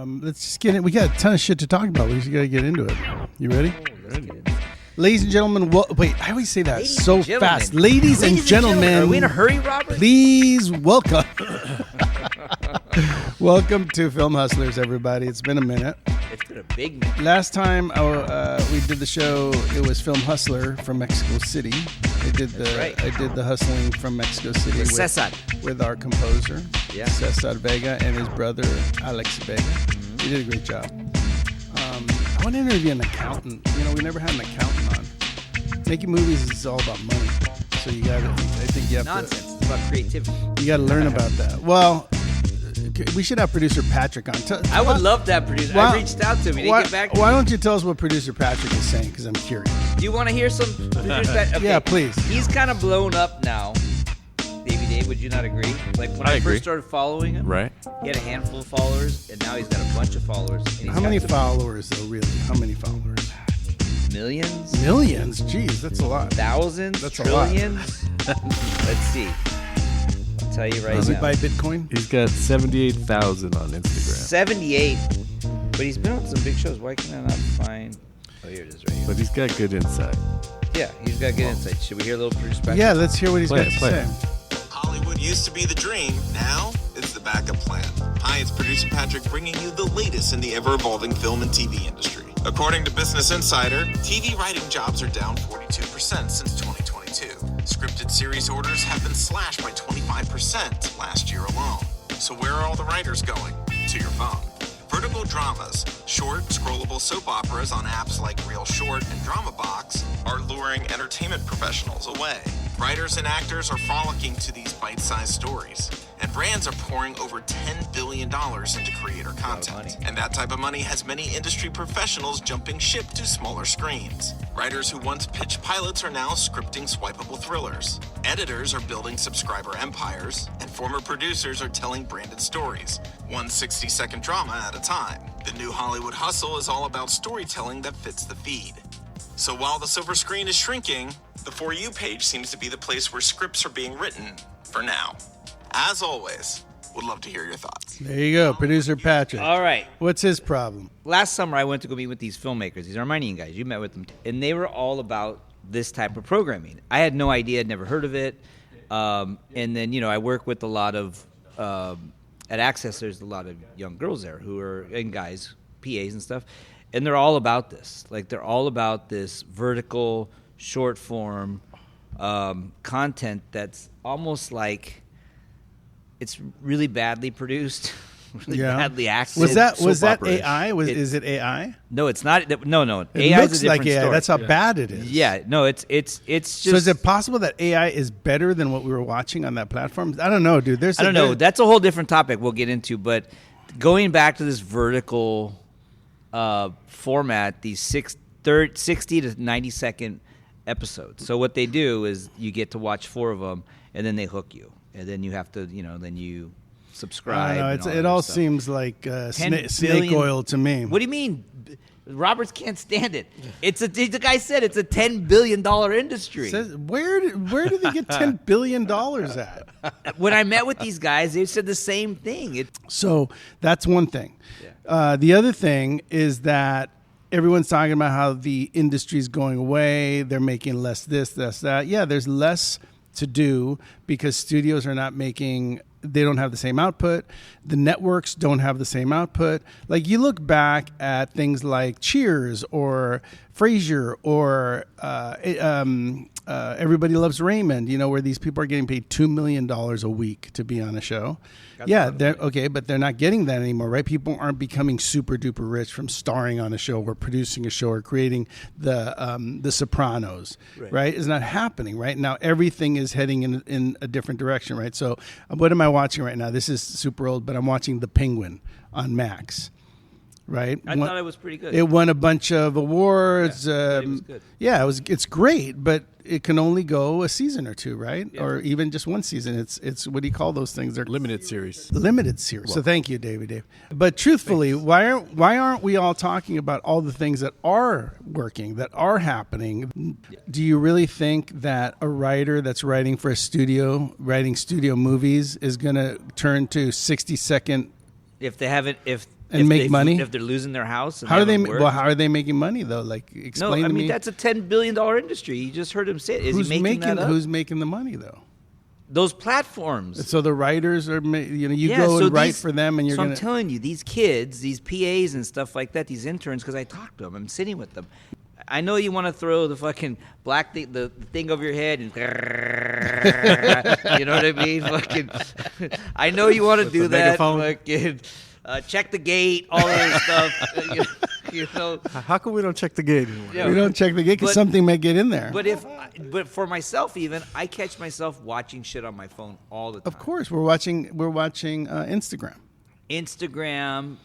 Let's just get in. We got a ton of shit to talk about. We just got to get into it. You ready? Ladies and gentlemen, wait, I always say that so fast. Ladies and gentlemen. Are we in a hurry, Robert? Please welcome. Welcome to Film Hustlers, everybody. It's been a minute. It's been a big minute. Last time we did the show, it was Film Hustler from Mexico City. I did the hustling from Mexico City with our composer, Cesar Vega, and his brother, Alex Vega. Mm-hmm. He did a great job. I want to interview an accountant. You know, we never had an accountant on. Making movies is all about money. So you got to, I think you have Nonsense. It's about creativity. You got to learn about that. Well, we should have producer Patrick on. I would love that producer. I reached out to him. He didn't get back to me. Why don't you tell us what producer Patrick is saying? Because I'm curious. Do you want to hear some producer that? Okay. Yeah, please. He's kind of blown up now. Dave, would you not agree? Like when I first started following him, right? He had a handful of followers, and now he's got a bunch of followers. How many followers, though, really? How many followers? Millions? Millions? Jeez, that's a lot. Thousands? That's trillions? Let's see. I'll tell you right now. Does he buy Bitcoin? He's got 78,000 on Instagram. 78. But he's been on some big shows. Why can I not find... Oh, here it is right here. But he's got good insight. Yeah, he's got good insight. Should we hear a little perspective? Yeah, let's hear what he's got to say. Hollywood used to be the dream. Now it's the backup plan. Hi, it's producer Patrick bringing you the latest in the ever-evolving film and TV industry. According to Business Insider, TV writing jobs are down 42% since 2022. Scripted series orders have been slashed by 25% last year alone. So where are all the writers going? To your phone. Vertical dramas, short, scrollable soap operas on apps like Real Short and Drama Box are luring entertainment professionals away. Writers and actors are frolicking to these bite-sized stories, and brands are pouring over $10 billion into creator content. And that type of money has many industry professionals jumping ship to smaller screens. Writers who once pitched pilots are now scripting swipeable thrillers. Editors are building subscriber empires, and former producers are telling branded stories, one 60-second drama at a time. The new Hollywood hustle is all about storytelling that fits the feed. So while the silver screen is shrinking, the For You page seems to be the place where scripts are being written, for now. As always, would love to hear your thoughts. There you go, producer Patrick. All right. What's his problem? Last summer, I went to go meet with these filmmakers, these Armenian guys. You met with them. And they were all about this type of programming. I had no idea, I'd never heard of it. And then, you know, I work with a lot of, at Access, there's a lot of young girls there who are, and guys, PAs and stuff. And they're all about this. Like, they're all about this vertical, short form content that's almost like it's really badly produced, really badly acted. Was that AI? Is it AI? No, it's not. No. It AI looks is a different like AI. story. That's how bad it is. Yeah, no, it's just. So is it possible that AI is better than what we were watching on that platform? I don't know, dude. I don't know. That's a whole different topic we'll get into. But going back to this vertical format, these 60 to 90-second episodes. So what they do is you get to watch 4 of them, and then they hook you, and then you have to, then you subscribe. I don't know. It all seems like snake oil to me. What do you mean? Roberts can't stand it. The guy said it's a $10 billion industry. Where do they get $10 billion at? When I met with these guys, they said the same thing. So that's one thing. Yeah. The other thing is that everyone's talking about how the industry's going away. They're making less this, less that. Yeah, there's less to do because studios are not making... They don't have the same output. The networks don't have the same output. Like, you look back at things like Cheers or Frasier or Everybody Loves Raymond, where these people are getting paid $2 million a week to be on a show. But they're not getting that anymore, right? People aren't becoming super duper rich from starring on a show or producing a show or creating the Sopranos, right? It's not happening, right? Now everything is heading in a different direction, right? So what am I watching right now? This is super old, but I'm watching The Penguin on Max. Right, I thought it was pretty good. It won a bunch of awards. It was good. It's great, but it can only go a season or two, right? Yeah. Or even just one season. It's what do you call those things? They're limited series. Limited series. Well, so thank you, Dave. But truthfully, why aren't we all talking about all the things that are working, that are happening? Do you really think that a writer that's writing for a studio, writing studio movies, is going to turn to 60-second? If they haven't, And make money? If they're losing their house. And How are they? haven't worked. Well, how are they making money though? Like, explain No, I to mean me. that's a $10 billion industry. You just heard him say it. Is Who's he making that up? Who's making the money though? Those platforms. So the writers are, you Yeah, go so and write these- for them, and you're so gonna. I'm telling you, these kids, these PAs and stuff like that, these interns, because I talk to them, I'm sitting with them. I know you want to throw the fucking black thing, the thing over your head, and you know what I mean? Fucking, I know you want to do the that. megaphone? Fucking, check the gate, all of this stuff. You know. How come we don't check the gate anymore? Yeah. we don't check the gate because But- something may get in there. But for myself, even I catch myself watching shit on my phone all the time. Of course, we're watching Instagram. Instagram,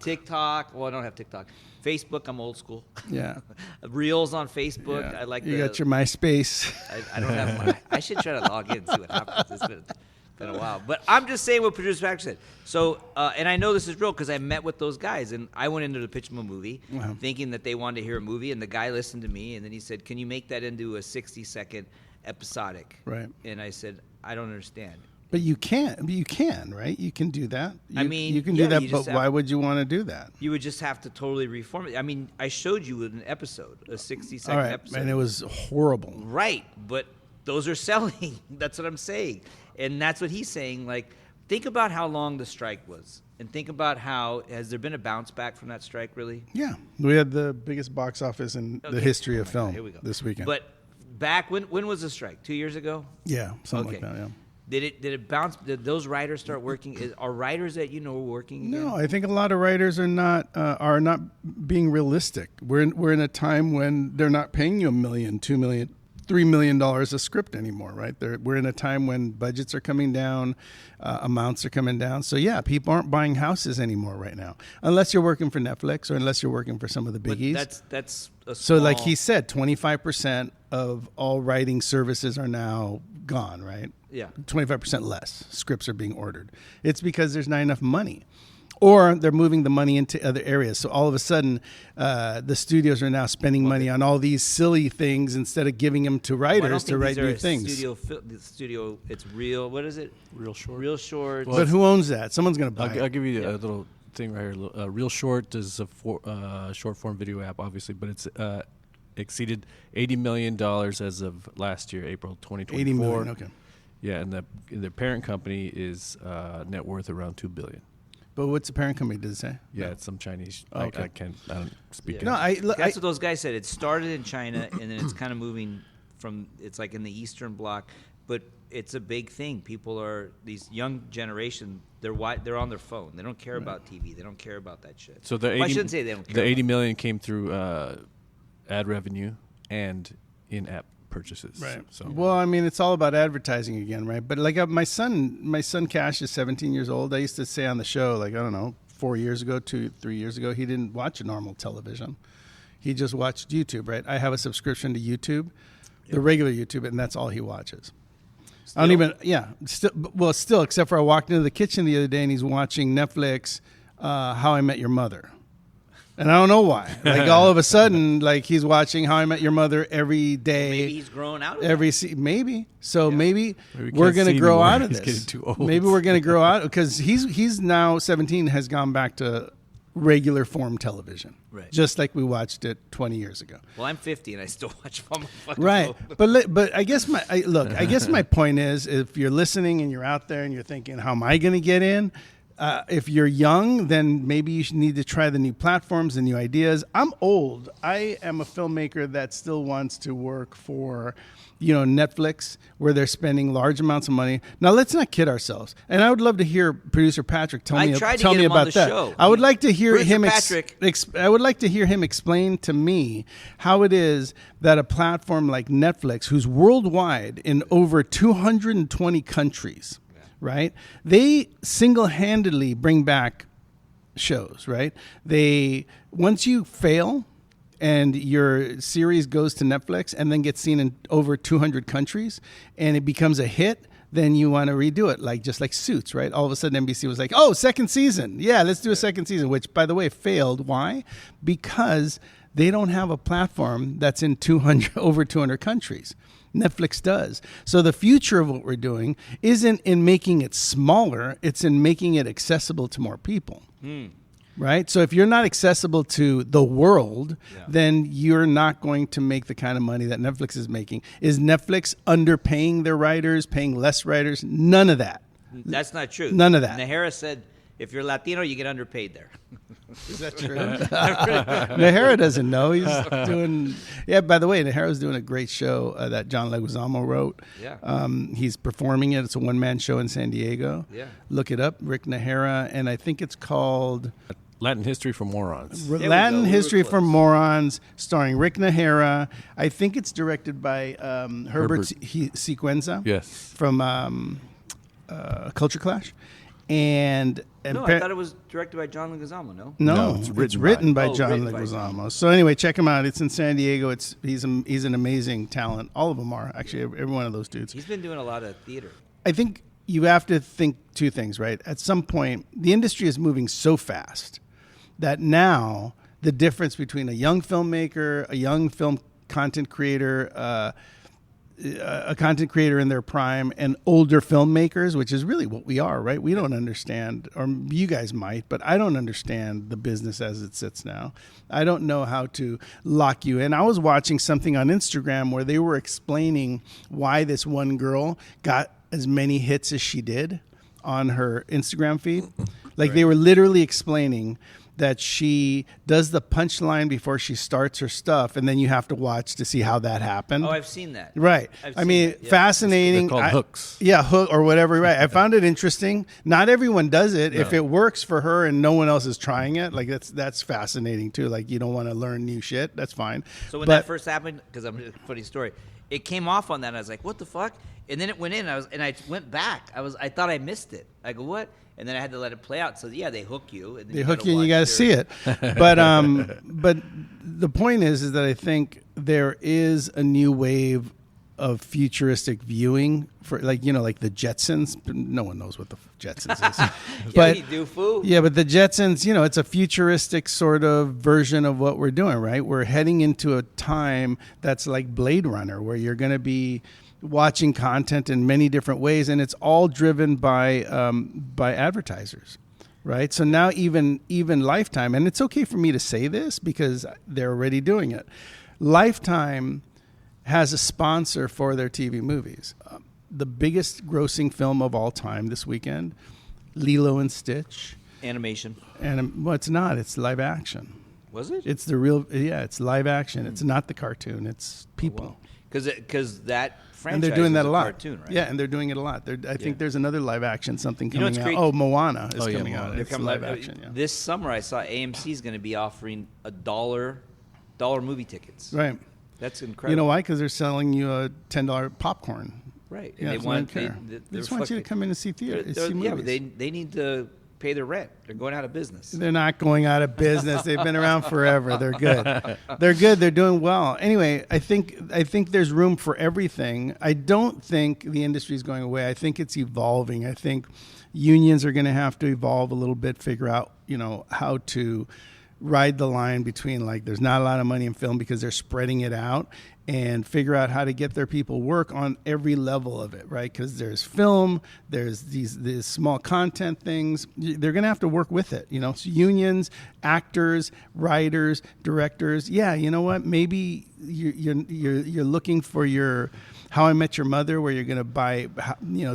TikTok. Well, I don't have TikTok. Facebook, I'm old school. Yeah. Reels on Facebook. Yeah. I like. You got your MySpace. I don't have my. I should try to log in and see what happens. It's been a while, but I'm just saying what producer Patrick said. So, and I know this is real because I met with those guys, and I went into the pitch them a movie, thinking that they wanted to hear a movie, and the guy listened to me, and then he said, "Can you make that into a 60-second episodic?" Right. And I said, "I don't understand." But you can, right? You can do that. I mean, you can yeah, do that, you but just have- why would you want to do that? You would just have to totally reform it. I mean, I showed you an episode, a 60-second All right, episode. and it was horrible. Right, but those are selling. That's what I'm saying. And that's what he's saying. Like, think about how long the strike was. And think about has there been a bounce back from that strike, really? Yeah, we had the biggest box office in the Okay. history Oh of my film God, here we go. this weekend. But back, when was the strike? 2 years ago? yeah, something Okay. like that. Yeah. Did it bounce? Did those writers start working? Are writers that working again? No, I think a lot of writers are not being realistic. We're in a time when they're not paying you $1 million, $2 million, $3 million a script anymore, right? We're in a time when budgets are coming down, amounts are coming down. So yeah, people aren't buying houses anymore right now, unless you're working for Netflix or unless you're working for some of the But biggies. that's a So like small- he said, 25% of all writing services are now gone, right? Yeah. 25% less scripts are being ordered. It's because there's not enough money. Or they're moving the money into other areas. So all of a sudden, the studios are now spending money on all these silly things instead of giving them to Well, I don't writers to think write these are new things. the studio, it's real. What is it? Real Short. Real short. But who owns that? Someone's going to buy I'll it. give you a little thing right here. Real Short is a short form video app, obviously, but it's exceeded $80 million as of last year, April 2024. 80 million, okay. Yeah, and the parent company is net worth around $2 billion. But what's the parent company, does it say? Yeah, it's some Chinese. Oh, okay. I don't speak. No, That's what those guys said. It started in China, and then it's kind of moving from. It's like in the Eastern Bloc, but it's a big thing. People are these young generation. They're on their phone. They don't care about TV. They don't care about that shit. So the Well, 80, I shouldn't say they don't care. The about 80 million came through ad revenue and in-app purchases. Right. So Well, I mean, it's all about advertising again, right? But like my son Cash is 17 years old. I used to say on the show, like, I don't know, 3 years ago, he didn't watch normal television. He just watched YouTube, right? I have a subscription to YouTube, the regular YouTube, and that's all he watches. I don't even, still, except for I walked into the kitchen the other day and he's watching Netflix, How I Met Your Mother. And I don't know why. Like all of a sudden, like he's watching How I Met Your Mother every day. Maybe he's growing out of that. Maybe. So maybe we we're can't going to see grow anymore. out of He's this. getting too old. Maybe we're going to grow out because he's now 17, has gone back to regular form television. Right. Just like we watched it 20 years ago. Well, I'm 50 and I still watch on my fucking Right, phone. but I guess I guess my point is, if you're listening and you're out there and you're thinking, how am I going to get in? If you're young, then maybe you need to try the new platforms and new ideas. I'm old. I am a filmmaker that still wants to work for, Netflix, where they're spending large amounts of money. Now, let's not kid ourselves. And I would love to hear producer Patrick tell me tried to tell get me him on about the that. show. I would like to hear Producer him. Patrick. I would like to hear him explain to me how it is that a platform like Netflix, who's worldwide in over 220 countries, right? They single-handedly bring back shows, right? Once you fail and your series goes to Netflix and then gets seen in over 200 countries and it becomes a hit, then you want to redo it, just like Suits, right? All of a sudden NBC was like, oh, second season. Yeah, let's do a second season, which, by the way, failed. Why? Because they don't have a platform that's in over 200 countries. Netflix does. So the future of what we're doing isn't in making it smaller, it's in making it accessible to more people. Right? So if you're not accessible to the world, then you're not going to make the kind of money that Netflix is making. Is Netflix underpaying their writers, paying less writers? None of that. That's not true. None of that. Nahara said, if you're Latino, you get underpaid there. Is that true? Nahara doesn't know. He's doing... Yeah, by the way, Nahara's doing a great show that John Leguizamo wrote. Yeah. He's performing it. It's a one-man show in San Diego. Yeah. Look it up, Rick Nahara. And I think it's called... Latin History for Morons. we Latin go. We History were for close. Morons, starring Rick Nahara. I think it's directed by Herbert Sequenza Yes. from Culture Clash. And No, I thought it was directed by John Leguizamo, no? No, it's it's written written by by- John written by Leguizamo. So anyway, check him out. It's in San Diego. He's an amazing talent. All of them are, actually, every one of those dudes. He's been doing a lot of theater. I think you have to think two things, right? At some point, the industry is moving so fast that now the difference between a young filmmaker, a young film content creator, a content creator in their prime, and older filmmakers, which is really what we are, right? We don't understand, or you guys might, but I don't understand the business as it sits now. I don't know how to lock you in. I was watching something on Instagram where they were explaining why this one girl got as many hits as she did on her Instagram feed. Like they were literally explaining that she does the punchline before she starts her stuff, and then you have to watch to see how that happened. Oh, I've seen that. Right. I've I seen mean, that, yeah. fascinating. They're called hooks. Yeah, hook or whatever. Right. I found it interesting. Not everyone does it. If it works for her and no one else is trying it, like that's fascinating too. Like you don't want to learn new shit. That's fine. So when But- that first happened, because I'm a funny story, it came off on that. And I was like, "What the fuck?" And then it went in. I went back. I thought I missed it. I go, "What?" And then I had to let it play out. So yeah, they hook you. And then They hook gotta you and you watch got to their- see it. But the point is that I think there is a new wave of futuristic viewing for like the Jetsons. No one knows what the Jetsons is. Yeah, you do, fool. Yeah, but the Jetsons, it's a futuristic sort of version of what we're doing, right? We're heading into a time that's like Blade Runner, where you're going to be watching content in many different ways, and it's all driven by advertisers, right? So now even Lifetime, and it's okay for me to say this because they're already doing it. Lifetime has a sponsor for their TV movies. The biggest grossing film of all time this weekend, Lilo and Stitch. Animation. And well, it's not. It's live action. Was it? It's the real. Yeah, it's live action. It's not the cartoon. It's people. Because that franchise And they're doing is that a lot. cartoon, right? Yeah, and they're doing it a lot. I think there's another live action something You know coming what's out. great? Oh, Moana is Oh, yeah, coming Moana. out. They're It's coming live live action. Yeah. This summer, I saw AMC is going to be offering $1 movie tickets. Right. That's incredible. You know why? Because they're selling you a $10 popcorn. Right. Yeah, And so they don't care. they They just want you to come in and see theater. They're- See yeah, but movies. they need to pay their rent. They're going out of business. They're not going out of business. They've been around forever. They're good. They're good. They're doing well. Anyway, I think there's room for everything. I don't think the industry is going away. I think it's evolving. I think unions are going to have to evolve a little bit, figure out, how to ride the line between like there's not a lot of money in film because they're spreading it out, and figure out how to get their people work on every level of it, right? Because there's film, there's these small content things. They're going to have to work with it, So unions, actors, writers, directors. Yeah, you know what? Maybe you're looking for your How I Met Your Mother, where you're going to buy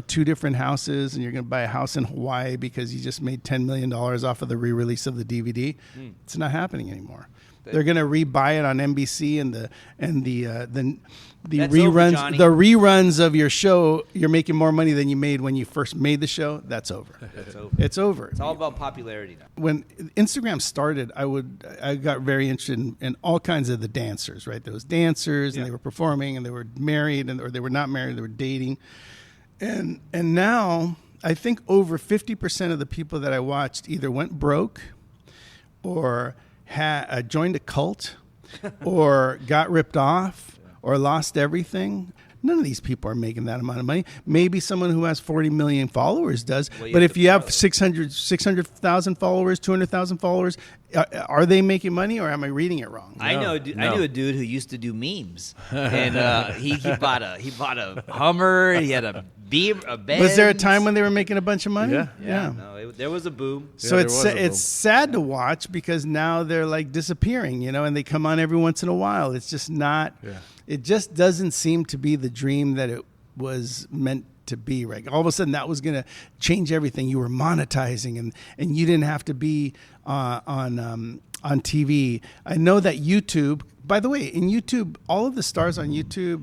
2 different houses, and you're going to buy a house in Hawaii because you just made $10 million off of the re-release of the DVD. It's not happening anymore. They're going to rebuy it on NBC and the That's reruns over, Johnny. the reruns of your show. You're making more money than you made when you first made the show. That's over. It's over. It's over. It's all about popularity now. When Instagram started, I got very interested in all kinds of the dancers. Right, there was dancers, and they were performing, and they were married, or they were not married. They were dating, and now I think over 50% of the people that I watched either went broke, or joined a cult, or got ripped off, or lost everything. None of these people are making that amount of money. Maybe someone who has 40 million followers does. Well, But have if to you have follow. 600,000 followers, 200,000 followers, are they making money, or am I reading it wrong? I know. I knew a dude who used to do memes, and he bought a Hummer. He had a Benz. Was there a time when they were making a bunch of money? Yeah. No, there was a boom. So Yeah, it's there was a boom. it's sad to watch because now they're like disappearing, and they come on every once in a while. It's just not. Yeah. It just doesn't seem to be the dream that it was meant to be. Right. All of a sudden, that was going to change everything. You were monetizing, and you didn't have to be on TV. I know that YouTube. By the way, in YouTube, all of the stars on YouTube,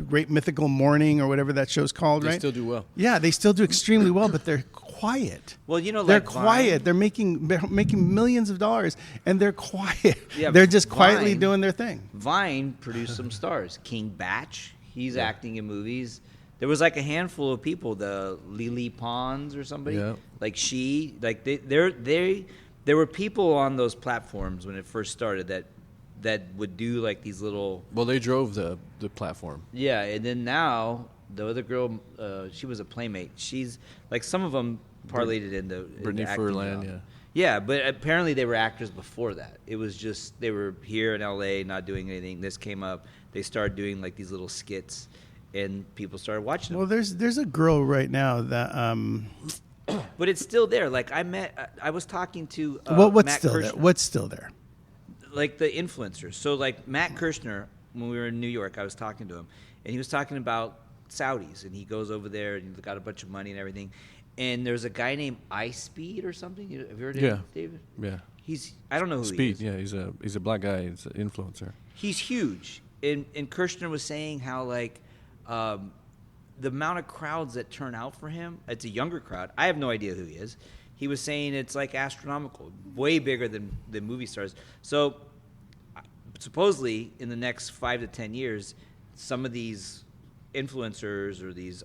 Great Mythical Morning or whatever that show's called, They right? still do well. Yeah, they still do extremely well, but they're quiet. Well, they're They're quiet. They're making millions of dollars, and they're quiet. Yeah, they're just quietly Vine- doing their thing. Vine produced some stars. King Batch, he's acting in movies. There was like a handful of people, the Lily Pons or somebody, Yeah. there were people on those platforms when it first started that would do like these little Well, they drove the platform. yeah, and then now the other girl, she was a playmate. She's like some of them parlayed it into Brittany acting Furlan, job. yeah. Yeah, but apparently they were actors before that. It was just they were here in LA not doing anything. This came up. They started doing like these little skits, and people started watching them. Well, there's a girl right now that But it's still there. Like I was talking to what's Matt still Kirshner, there? What's still there? like the influencers. So like Matt Kirshner, when we were in New York, I was talking to him, and he was talking about Saudis, and he goes over there and he's got a bunch of money and everything. And there's a guy named iSpeed or something. Have you heard of him, David? Yeah. I don't know who Speed. he is. Yeah, he's a black guy. He's an influencer. He's huge. And Kirshner was saying how like the amount of crowds that turn out for him, it's a younger crowd. I have no idea who he is. He was saying it's like astronomical, way bigger than movie stars. So supposedly in the next 5 to 10 years, some of these influencers or these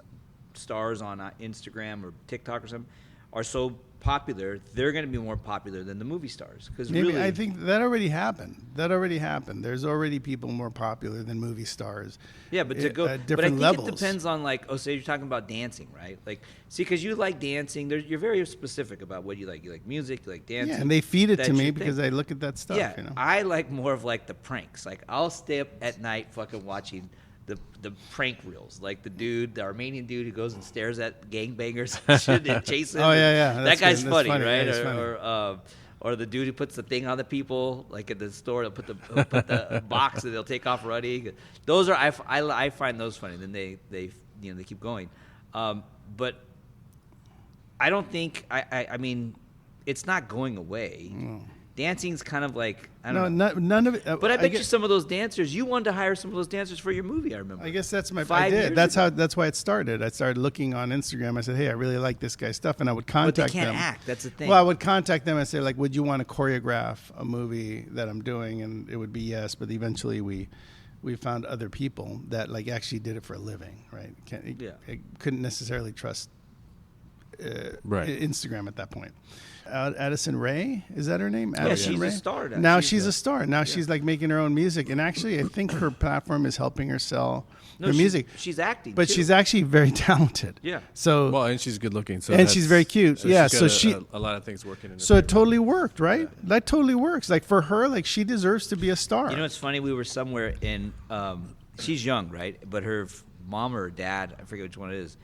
stars on Instagram or TikTok or something are so popular, they're going to be more popular than the movie stars. Because Maybe really, I think that already happened. There's already people more popular than movie stars. yeah, but to go, at but I different think levels. it depends on like, so you're talking about dancing, right? Like, see, because you like dancing, you're very specific about what you like. You like music, you like dancing. Yeah, and they feed it That's to me your because thing. I look at that stuff. Yeah, I like more of like the pranks. Like I'll stay up at night fucking watching the prank reels. Like the Armenian dude who goes and stares at gangbangers and shit and chases them. Oh, yeah. That That's guy's good. funny, That's funny. right? Yeah, it's funny. Or the dude who puts the thing on the people, like at the store, they'll put the box and they'll take off running. Those are I find those funny. Then they keep going, but I don't think I mean it's not going away. Dancing's kind of like I don't know. None of it. But I bet you guess, some of those dancers, you wanted to hire some of those dancers for your movie. I remember. I guess that's my. 5 I years did. That's ago. how. That's why it started. I started looking on Instagram. I said, "Hey, I really like this guy's stuff," and I would But contact they can't them. act. That's the thing. Well, I would contact them and say, like, "Would you want to choreograph a movie that I'm doing?" And it would be yes. But eventually, we found other people that like actually did it for a living. Right? I couldn't necessarily trust Instagram at that point. Addison Rae, is that her name? Addison she's a Rae? star now. Now She's she's a star. Now she's like making her own music, and actually, I think her platform is helping her sell her music. She's acting, but too. she's actually very talented. Yeah. So Well, and she's good looking. So And she's very cute. So Yeah, she's so got a lot of things working in her so it favor. totally worked, right? That totally works. Like for her, like she deserves to be a star. You know, it's funny. We were somewhere in. She's young, right? But her mom or dad, I forget which one it is.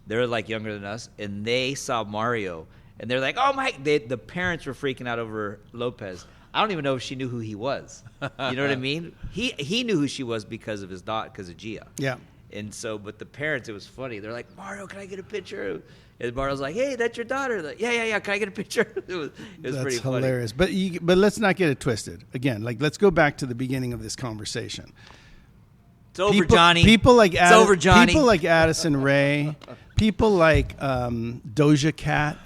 They're like younger than us, and they saw Mario, and they're like, "Oh my!" The parents were freaking out over Lopez. I don't even know if she knew who he was. You know what I mean? He knew who she was because of his daughter, because of Gia. Yeah. And so, but the parents, it was funny. They're like, "Mario, can I get a picture?" And Mario's like, "Hey, that's your daughter." Like, yeah. Can I get a picture? It was That's pretty funny. hilarious. But let's not get it twisted. Again, like let's go back to the beginning of this conversation. It's over, Johnny. People like it's over, Johnny. People like Addison Rae, people like Doja Cat,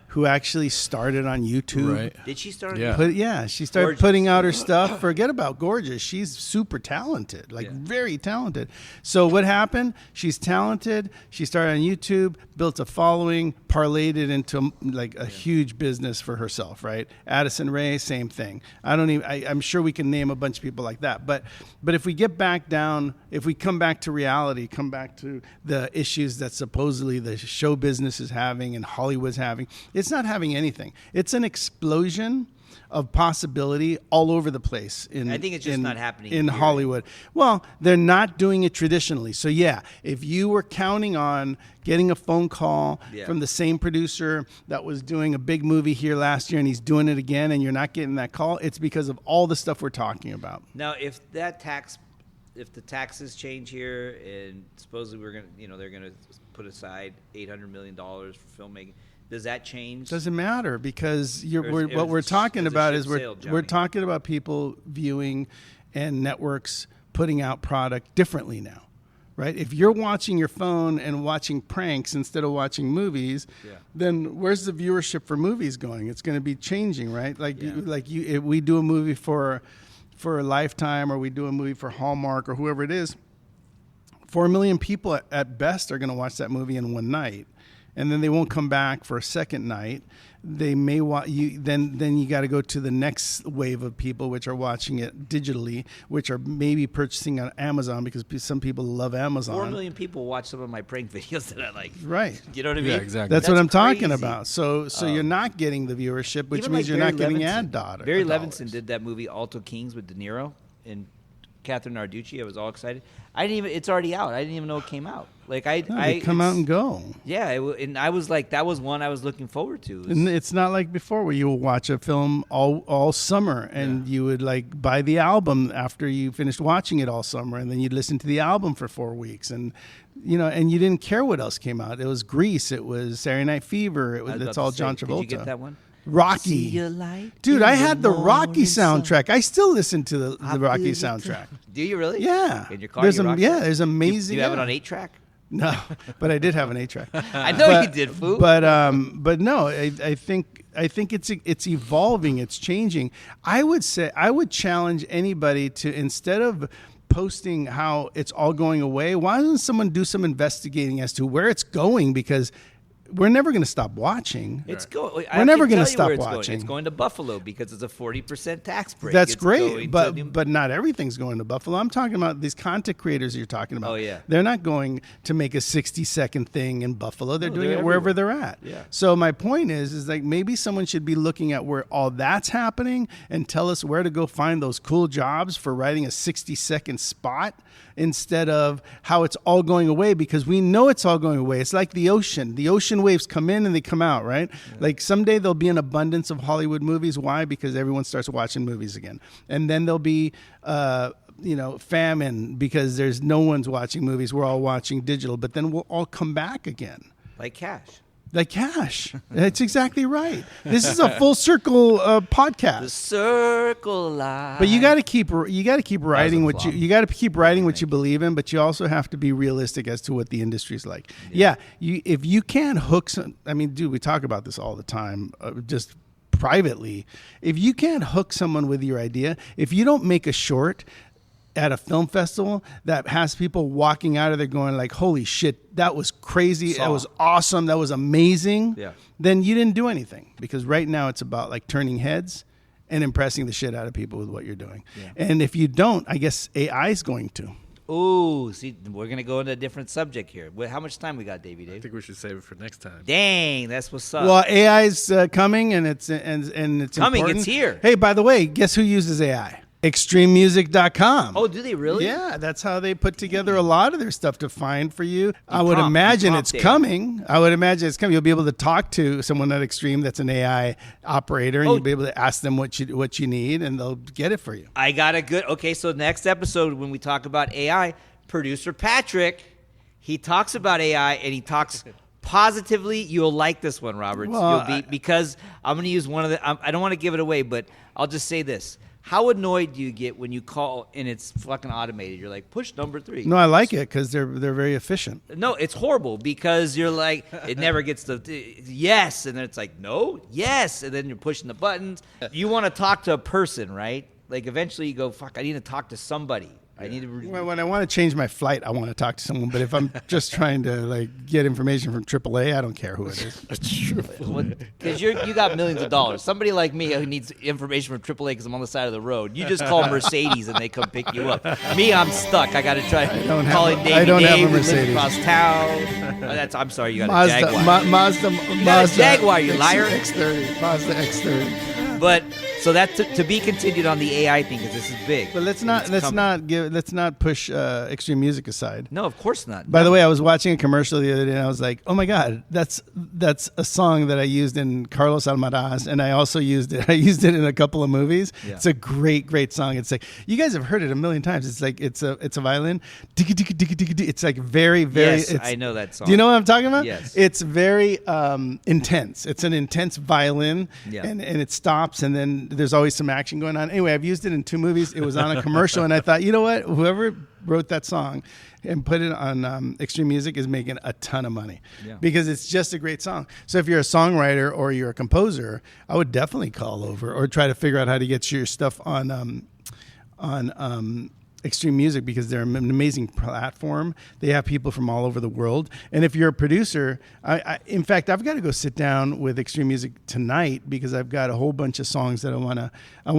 who actually started on YouTube. Right. Did she start? Yeah. She started Gorgeous. putting out her stuff. Forget about gorgeous. She's super talented, like very talented. So what happened? She's talented. She started on YouTube, built a following, parlayed it into like a huge business for herself, right? Addison Rae, same thing. I'm sure we can name a bunch of people like that. But if we get back down, if we come back to reality, come back to the issues that supposedly the show business is having and Hollywood's having, it's not having anything. It's an explosion of possibility all over the place. I think it's just not happening in here. Hollywood. Well, they're not doing it traditionally. So yeah, if you were counting on getting a phone call from the same producer that was doing a big movie here last year and he's doing it again and you're not getting that call, it's because of all the stuff we're talking about. Now, if the taxes change here, and supposedly they're gonna put aside $800 million for filmmaking, does that change? Doesn't matter because what we're it's talking a about ship is we're sailed, talking about people viewing and networks putting out product differently now, right? If you're watching your phone and watching pranks instead of watching movies, then where's the viewership for movies going? It's going to be changing, right? If we do a movie for a Lifetime or we do a movie for Hallmark or whoever it is, 4 million people at best are going to watch that movie in one night. And then they won't come back for a second night. They may then you got to go to the next wave of people, which are watching it digitally, which are maybe purchasing on Amazon because some people love Amazon. 4 million people watch some of my prank videos that I like. Right. You know what I mean? Yeah, exactly. That's what I'm talking crazy. about. So you're not getting the viewership, which Even means like you're not Barry getting Levinson. ad dollars. Barry Levinson did that movie Alto Kings with De Niro and Catherine Narducci. I was all excited. It's already out. I didn't even know it came out. They come out and go. Yeah, and I was like, that was one I was looking forward to. And it's not like before where you would watch a film all summer and you would like buy the album after you finished watching it all summer and then you'd listen to the album for 4 weeks and and you didn't care what else came out. It was Grease, it was Saturday Night Fever, it's all John Travolta. Did you get that one? Rocky. Dude, I had the Rocky soundtrack. I still listen to the Rocky soundtrack. Do you really? Yeah. In your car, there's you rock that? there's amazing. Do you have it on 8-track? No, but I did have an 8-track. I know you did, Foo. But no, I think it's evolving, it's changing. I would challenge anybody to, instead of posting how it's all going away, why doesn't someone do some investigating as to where it's going? Because we're never going to stop watching. We're never going to stop watching. It's going to Buffalo because it's a 40% tax break. That's It's great, going but not everything's going to Buffalo. I'm talking about these content creators you're talking about. Oh, yeah. They're not going to make a 60-second thing in Buffalo. They're doing they're it wherever everywhere. they're at. Yeah. So my point is like maybe someone should be looking at where all that's happening and tell us where to go find those cool jobs for writing a 60-second spot instead of how it's all going away, because we know it's all going away. It's like the ocean. The ocean waves come in and they come out, right? Yeah. Like someday there'll be an abundance of Hollywood movies. Why? Because everyone starts watching movies again. And then there'll be famine because there's no one's watching movies. We're all watching digital, but then we'll all come back again. Like cash. Like cash. That's exactly right. This is a full circle podcast. The circle of life. But you got to keep writing what you got to keep writing what you believe in, but you also have to be realistic as to what the industry's like. Yeah, if you can't hook dude, we talk about this all the time, just privately. If you can't hook someone with your idea, if you don't make a short at a film festival that has people walking out of there going like, holy shit, that was crazy, that was awesome, that was amazing, then you didn't do anything. Because right now it's about like turning heads and impressing the shit out of people with what you're doing. And if you don't, I guess AI is going to. Ooh, see, we're going to go into a different subject here. How much time we got, Davey Dave? I think we should save it for next time. Dang, that's what's up. Well, AI is coming and it's coming. Important. It's here. Hey, by the way, guess who uses AI? ExtremeMusic.com. Oh, do they really? Yeah, that's how they put together a lot of their stuff to find for you. I would imagine it's coming. You'll be able to talk to someone at Extreme that's an AI operator, and you'll be able to ask them what you need, and they'll get it for you. I got a good. Okay, so next episode when we talk about AI, producer Patrick, he talks about AI and he talks positively you'll like this one, Roberts. Well, Because I'm going to use one of the. I don't want to give it away, but I'll just say this. How annoyed do you get when you call and it's fucking automated? You're like, push number 3. No, I like it because they're very efficient. No, it's horrible because you're like, it never gets the yes, and then it's like, no, yes, and then you're pushing the buttons. You want to talk to a person, right? Like eventually you go, fuck, I need to talk to somebody. I need to. When I want to change my flight, I want to talk to someone. But if I'm just trying to like get information from AAA, I don't care who it is. Because you got millions of dollars. Somebody like me who needs information from AAA because I'm on the side of the road, you just call Mercedes and they come pick you up. Me, I'm stuck. I got to try calling Davey. I don't have a who lives Mercedes. across town. I'm sorry, you got Mazda, a Jaguar. Mazda, You got a Jaguar, you liar. X30, Mazda X30. But so that to be continued on the AI thing because this is big. But let's not push extreme music aside. No, of course not. By the way, I was watching a commercial the other day and I was like, oh my God, that's a song that I used in Carlos Almaraz, and I also used it. I used it in a couple of movies. Yeah. It's a great song. It's like, you guys have heard it a million times. It's like, it's a violin. It's like very, Yes, it's, I know that song. Do you know what I'm talking about? Yes. It's very intense. It's an intense violin, Yeah. and it stops, and then there's always some action going on. Anyway, I've used it in 2 movies. It was on a commercial, and I thought, you know what? Whoever wrote that song and put it on Extreme Music is making a ton of money because it's just a great song. So if you're a songwriter or you're a composer, I would definitely call over or try to figure out how to get your stuff on Extreme Music because they're an amazing platform. They have people from all over the world. And if you're a producer, in fact, I've got to go sit down with Extreme Music tonight because I've got a whole bunch of songs that I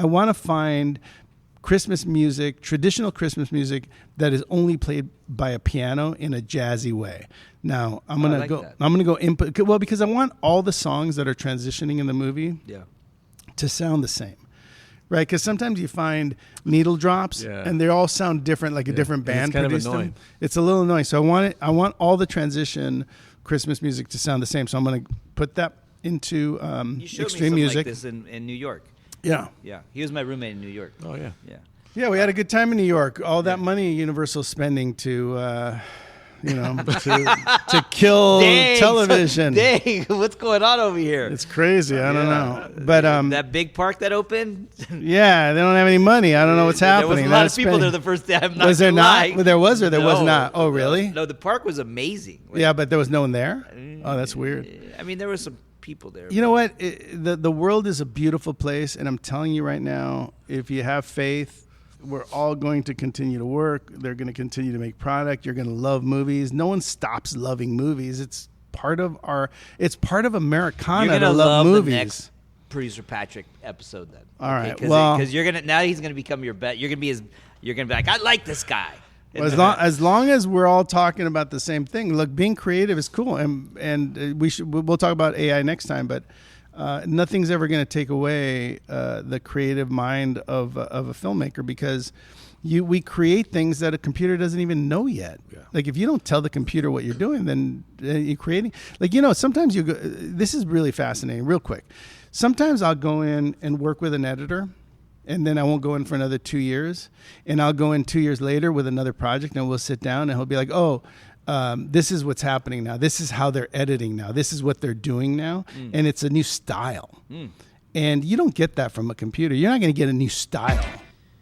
want to find Christmas music, traditional Christmas music that is only played by a piano in a jazzy way. Now, I'm going to go input, well, because I want all the songs that are transitioning in the movie to sound the same. Right, because sometimes you find needle drops, and they all sound different, like a different band produced them. It's a little annoying. So I want all the transition Christmas music to sound the same. So I'm going to put that into you showed Extreme me Music. like this in New York. Yeah. He was my roommate in New York. Oh yeah. Yeah, we had a good time in New York. All that money Universal's spending to kill television. Dang, what's going on over here? It's crazy. I don't know. But that big park that opened? Yeah, they don't have any money. I don't know what's happening. There was a lot of people there the first day. Was there not? Well, there was or there was not? Oh, really? No, the park was amazing. Yeah, but there was no one there? Oh, that's weird. I mean, there were some people there. You know what? The world is a beautiful place, and I'm telling you right now, if you have faith, we're all going to continue to work. They're going to continue to make product. You're going to love movies. No one stops loving movies. It's part of Americana to love movies. The next Producer Patrick episode then. All right. Because now he's going to become your bet. You're going to be like, I like this guy. As long as we're all talking about the same thing. Look, being creative is cool, and we'll talk about AI next time, but nothing's ever going to take away the creative mind of a filmmaker because we create things that a computer doesn't even know yet. Yeah. Like if you don't tell the computer what you're doing, then you're creating. Like sometimes you go. This is really fascinating. Real quick, sometimes I'll go in and work with an editor. And then I won't go in for another 2 years. And I'll go in 2 years later with another project and we'll sit down and he'll be like, this is what's happening now. This is how they're editing now. This is what they're doing now. And it's a new style. And you don't get that from a computer. You're not going to get a new style.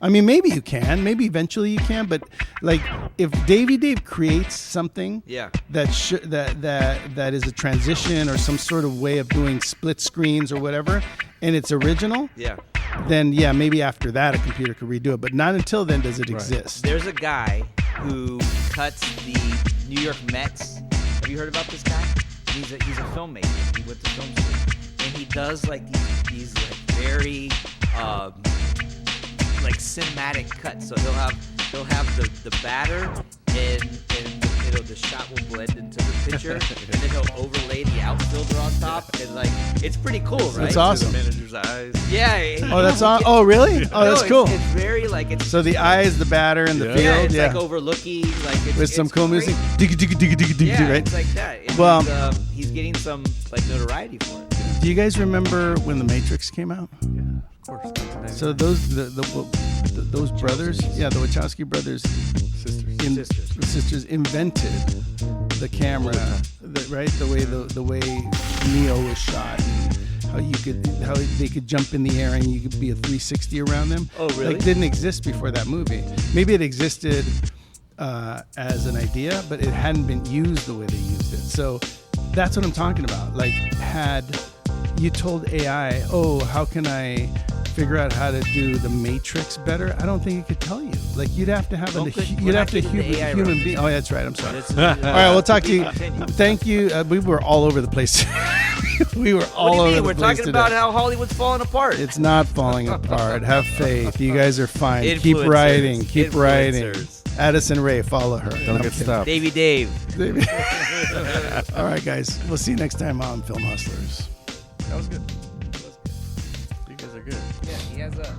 I mean, maybe you can. Maybe eventually you can. But like if Davey Dave creates something that is a transition or some sort of way of doing split screens or whatever, and it's original, then maybe after that a computer could redo it. But not until then does it exist. There's a guy who cuts the New York Mets. Have you heard about this guy? He's a filmmaker. He went to film school, and he does like these like very like cinematic cuts. So he'll have the batter and the shot will blend into the picture, and then he'll overlay the outfielder on top, and like it's pretty cool, right? That's awesome. The manager's eyes. Yeah. Oh, that's awesome. Oh, really? Oh, that's cool. It's very like it's. So the eye is the batter in the field. Yeah, it's like overlooking, like it's, with some cool great. music. Right? It's like that. And well, he's getting some like notoriety for it. Do you guys remember when The Matrix came out? Yeah, of course. So those brothers, the Wachowski brothers, sisters invented the camera, right? The way Neo was shot, and how they could jump in the air and you could be a 360 around them. Oh, really? Like, didn't exist before that movie. Maybe it existed as an idea, but it hadn't been used the way they used it. So that's what I'm talking about. Like, had you told AI, oh, how can I figure out how to do the Matrix better? I don't think it could tell you. Like, you'd have to have human being. Oh, yeah, that's right. I'm sorry. All right, we'll talk to you. Thank you. We were all over the place. We were all over the place. We're talking about how Hollywood's falling apart. It's not falling apart. Have faith. You guys are fine. Keep writing. Keep writing. Addison Rae, follow her. Don't get stopped. Davey Dave. All right, guys. We'll see you next time on Film Hustlers. That was good. You guys are good. Yeah, he has a.